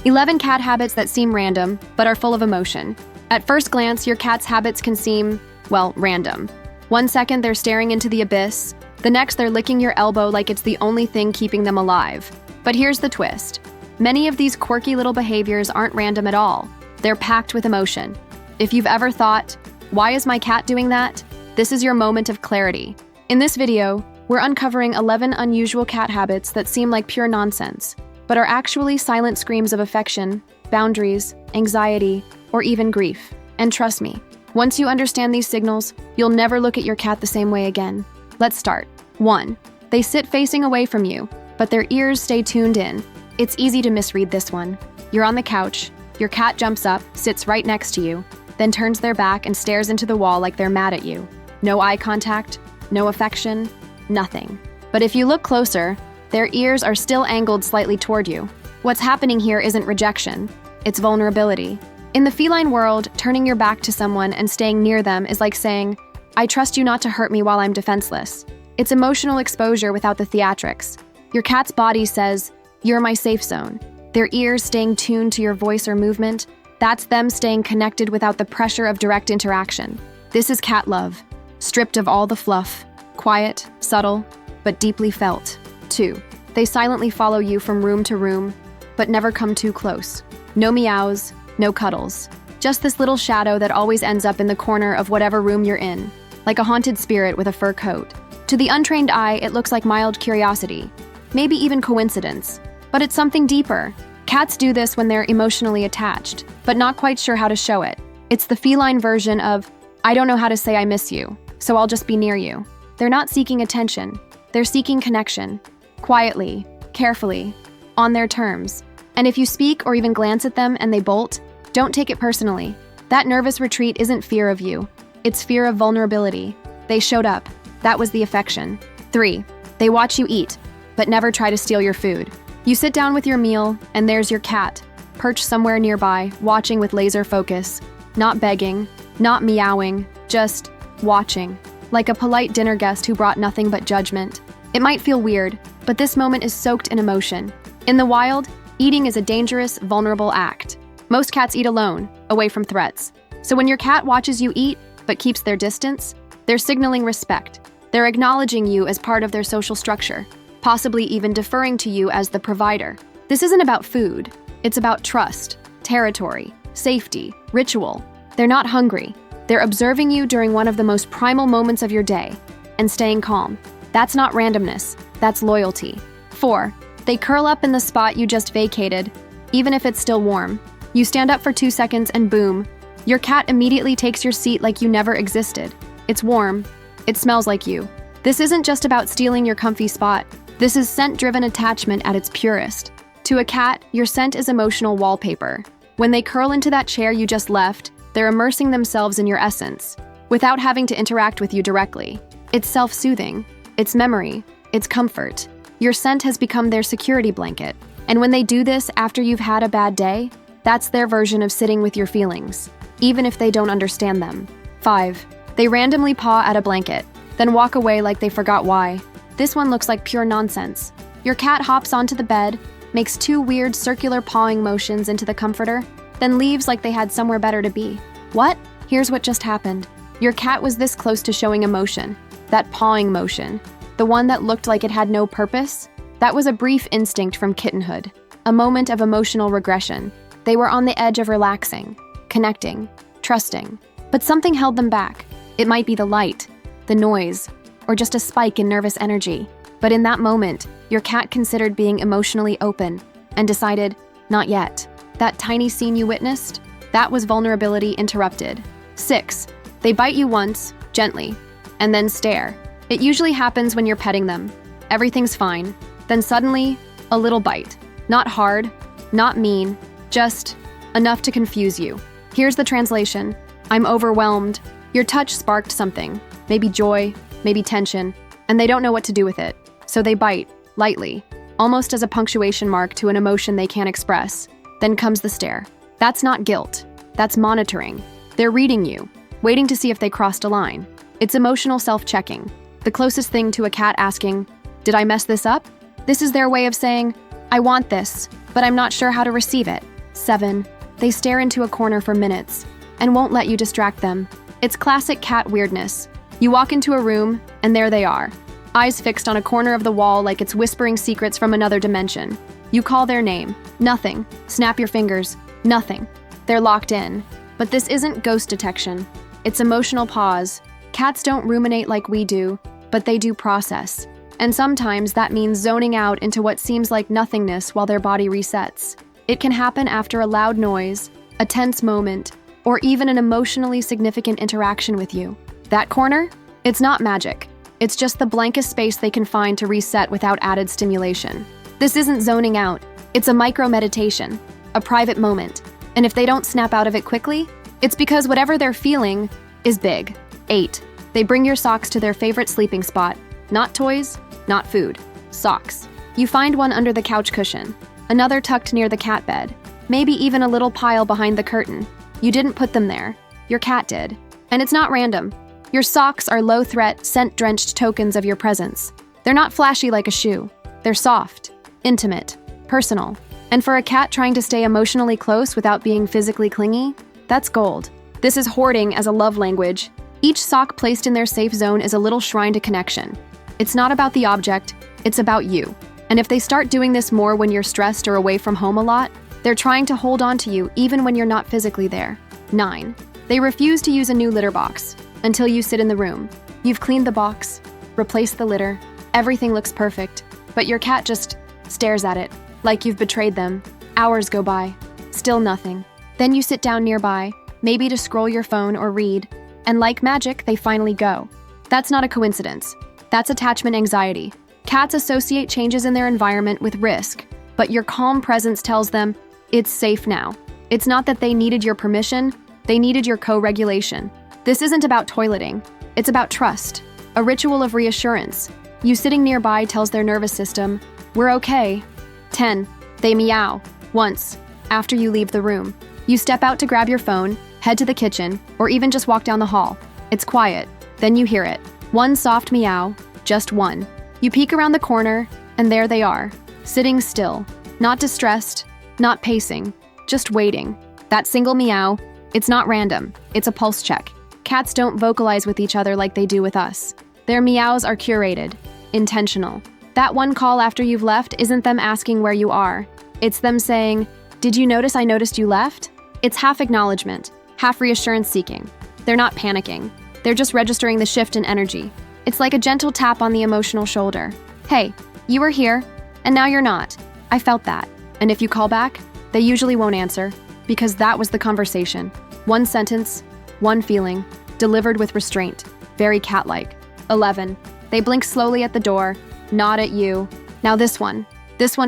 11 cat habits that seem random, but are full of emotion. At first glance, your cat's habits can seem, well, random. 1 second, they're staring into the abyss. The next, they're licking your elbow like it's the only thing keeping them alive. But here's the twist. Many of these quirky little behaviors aren't random at all. They're packed with emotion. If you've ever thought, why is my cat doing that? This is your moment of clarity. In this video, we're uncovering 11 unusual cat habits that seem like pure nonsense, but are actually silent screams of affection, boundaries, anxiety, or even grief. And trust me, once you understand these signals, you'll never look at your cat the same way again. Let's start. 1. They sit facing away from you, but their ears stay tuned in. It's easy to misread this one. You're on the couch, your cat jumps up, sits right next to you, then turns their back and stares into the wall like they're mad at you. No eye contact, no affection, nothing. But if you look closer, their ears are still angled slightly toward you. What's happening here isn't rejection, it's vulnerability. In the feline world, turning your back to someone and staying near them is like saying, I trust you not to hurt me while I'm defenseless. It's emotional exposure without the theatrics. Your cat's body says, you're my safe zone. Their ears staying tuned to your voice or movement, that's them staying connected without the pressure of direct interaction. This is cat love, stripped of all the fluff, quiet, subtle, but deeply felt. 2. They silently follow you from room to room, but never come too close. No meows, no cuddles. Just this little shadow that always ends up in the corner of whatever room you're in, like a haunted spirit with a fur coat. To the untrained eye, it looks like mild curiosity, maybe even coincidence, but it's something deeper. Cats do this when they're emotionally attached, but not quite sure how to show it. It's the feline version of, I don't know how to say I miss you, so I'll just be near you. They're not seeking attention, they're seeking connection. Quietly, carefully, on their terms. And if you speak or even glance at them and they bolt, don't take it personally. That nervous retreat isn't fear of you, it's fear of vulnerability. They showed up. That was the affection. 3. They watch you eat, but never try to steal your food. You sit down with your meal, and there's your cat, perched somewhere nearby, watching with laser focus. Not begging, not meowing, just watching. Like a polite dinner guest who brought nothing but judgment. It might feel weird, but this moment is soaked in emotion. In the wild, eating is a dangerous, vulnerable act. Most cats eat alone, away from threats. So when your cat watches you eat, but keeps their distance, they're signaling respect. They're acknowledging you as part of their social structure, possibly even deferring to you as the provider. This isn't about food. It's about trust, territory, safety, ritual. They're not hungry. They're observing you during one of the most primal moments of your day and staying calm. That's not randomness, that's loyalty. 4. They curl up in the spot you just vacated, even if it's still warm. You stand up for 2 seconds and boom, your cat immediately takes your seat like you never existed. It's warm, it smells like you. This isn't just about stealing your comfy spot. This is scent-driven attachment at its purest. To a cat, your scent is emotional wallpaper. When they curl into that chair you just left, they're immersing themselves in your essence, without having to interact with you directly. It's self-soothing. It's memory, it's comfort. Your scent has become their security blanket. And when they do this after you've had a bad day, that's their version of sitting with your feelings, even if they don't understand them. 5. They randomly paw at a blanket, then walk away like they forgot why. This one looks like pure nonsense. Your cat hops onto the bed, makes 2 weird circular pawing motions into the comforter, then leaves like they had somewhere better to be. What? Here's what just happened. Your cat was this close to showing emotion. That pawing motion, the one that looked like it had no purpose, that was a brief instinct from kittenhood, a moment of emotional regression. They were on the edge of relaxing, connecting, trusting, but something held them back. It might be the light, the noise, or just a spike in nervous energy. But in that moment, your cat considered being emotionally open and decided, not yet. That tiny scene you witnessed, that was vulnerability interrupted. 6. They bite you once, gently, and then stare. It usually happens when you're petting them. Everything's fine. Then suddenly, a little bite. Not hard, not mean, just enough to confuse you. Here's the translation. I'm overwhelmed. Your touch sparked something. Maybe joy, maybe tension, and they don't know what to do with it. So they bite, lightly, almost as a punctuation mark to an emotion they can't express. Then comes the stare. That's not guilt. That's monitoring. They're reading you, waiting to see if they crossed a line. It's emotional self-checking, the closest thing to a cat asking, did I mess this up? This is their way of saying, I want this, but I'm not sure how to receive it. 7. They stare into a corner for minutes and won't let you distract them. It's classic cat weirdness. You walk into a room, and there they are, eyes fixed on a corner of the wall like it's whispering secrets from another dimension. You call their name. Nothing. Snap your fingers. Nothing. They're locked in. But this isn't ghost detection. It's emotional pause. Cats don't ruminate like we do, but they do process. And sometimes that means zoning out into what seems like nothingness while their body resets. It can happen after a loud noise, a tense moment, or even an emotionally significant interaction with you. That corner? It's not magic. It's just the blankest space they can find to reset without added stimulation. This isn't zoning out. It's a micro-meditation, a private moment. And if they don't snap out of it quickly, it's because whatever they're feeling is big. 8. They bring your socks to their favorite sleeping spot. Not toys, not food. Socks. You find one under the couch cushion, another tucked near the cat bed, maybe even a little pile behind the curtain. You didn't put them there. Your cat did. And it's not random. Your socks are low-threat, scent-drenched tokens of your presence. They're not flashy like a shoe. They're soft, intimate, personal. And for a cat trying to stay emotionally close without being physically clingy, that's gold. This is hoarding as a love language. Each sock placed in their safe zone is a little shrine to connection. It's not about the object, it's about you. And if they start doing this more when you're stressed or away from home a lot, they're trying to hold on to you even when you're not physically there. 9. They refuse to use a new litter box until you sit in the room. You've cleaned the box, replaced the litter, everything looks perfect, but your cat just stares at it, like you've betrayed them. Hours go by, still nothing. Then you sit down nearby, maybe to scroll your phone or read, and like magic, they finally go. That's not a coincidence. That's attachment anxiety. Cats associate changes in their environment with risk, but your calm presence tells them it's safe now. It's not that they needed your permission, they needed your co-regulation. This isn't about toileting. It's about trust, a ritual of reassurance. You sitting nearby tells their nervous system, we're okay. 10. They meow. Once, after you leave the room. You step out to grab your phone, head to the kitchen, or even just walk down the hall. It's quiet. Then you hear it. One soft meow, just one. You peek around the corner, and there they are, sitting still, not distressed, not pacing, just waiting. That single meow, it's not random, it's a pulse check. Cats don't vocalize with each other like they do with us. Their meows are curated, intentional. That one call after you've left isn't them asking where you are. It's them saying, did you notice I noticed you left? It's half acknowledgement, half reassurance seeking. They're not panicking. They're just registering the shift in energy. It's like a gentle tap on the emotional shoulder. Hey, you were here, and now you're not. I felt that. And if you call back, they usually won't answer, because that was the conversation. One sentence, one feeling, delivered with restraint, very cat-like. 11. They blink slowly at the door, nod at you. Now this one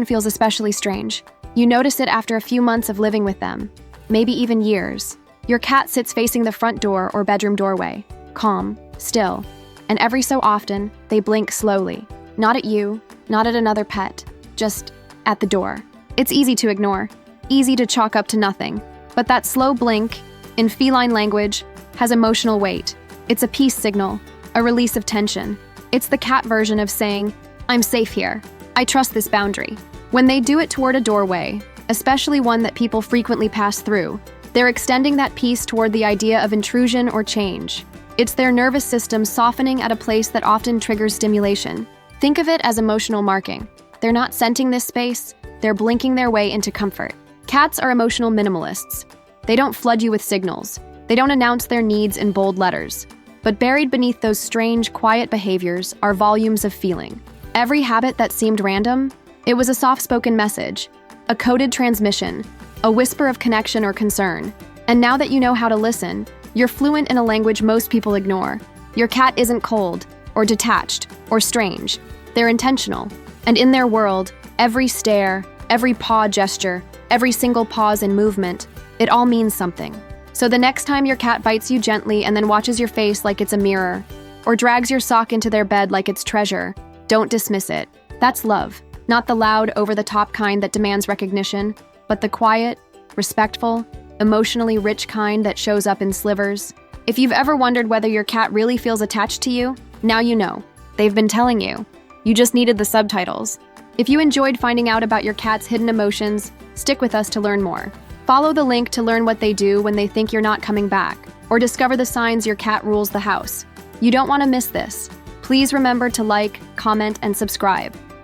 feels especially strange. You notice it after a few months of living with them, maybe even years. Your cat sits facing the front door or bedroom doorway, calm, still, and every so often, they blink slowly. Not at you, not at another pet, just at the door. It's easy to ignore, easy to chalk up to nothing, but that slow blink, in feline language, has emotional weight. It's a peace signal, a release of tension. It's the cat version of saying, I'm safe here. I trust this boundary. When they do it toward a doorway, especially one that people frequently pass through, they're extending that peace toward the idea of intrusion or change. It's their nervous system softening at a place that often triggers stimulation. Think of it as emotional marking. They're not scenting this space, they're blinking their way into comfort. Cats are emotional minimalists. They don't flood you with signals. They don't announce their needs in bold letters. But buried beneath those strange, quiet behaviors are volumes of feeling. Every habit that seemed random, it was a soft-spoken message, a coded transmission, a whisper of connection or concern. And now that you know how to listen, you're fluent in a language most people ignore. Your cat isn't cold, or detached, or strange. They're intentional. And in their world, every stare, every paw gesture, every single pause and movement, it all means something. So the next time your cat bites you gently and then watches your face like it's a mirror, or drags your sock into their bed like it's treasure, don't dismiss it. That's love. Not the loud, over-the-top kind that demands recognition, but the quiet, respectful, emotionally rich kind that shows up in slivers. If you've ever wondered whether your cat really feels attached to you, now you know. They've been telling you. You just needed the subtitles. If you enjoyed finding out about your cat's hidden emotions, stick with us to learn more. Follow the link to learn what they do when they think you're not coming back, or discover the signs your cat rules the house. You don't want to miss this. Please remember to like, comment, and subscribe.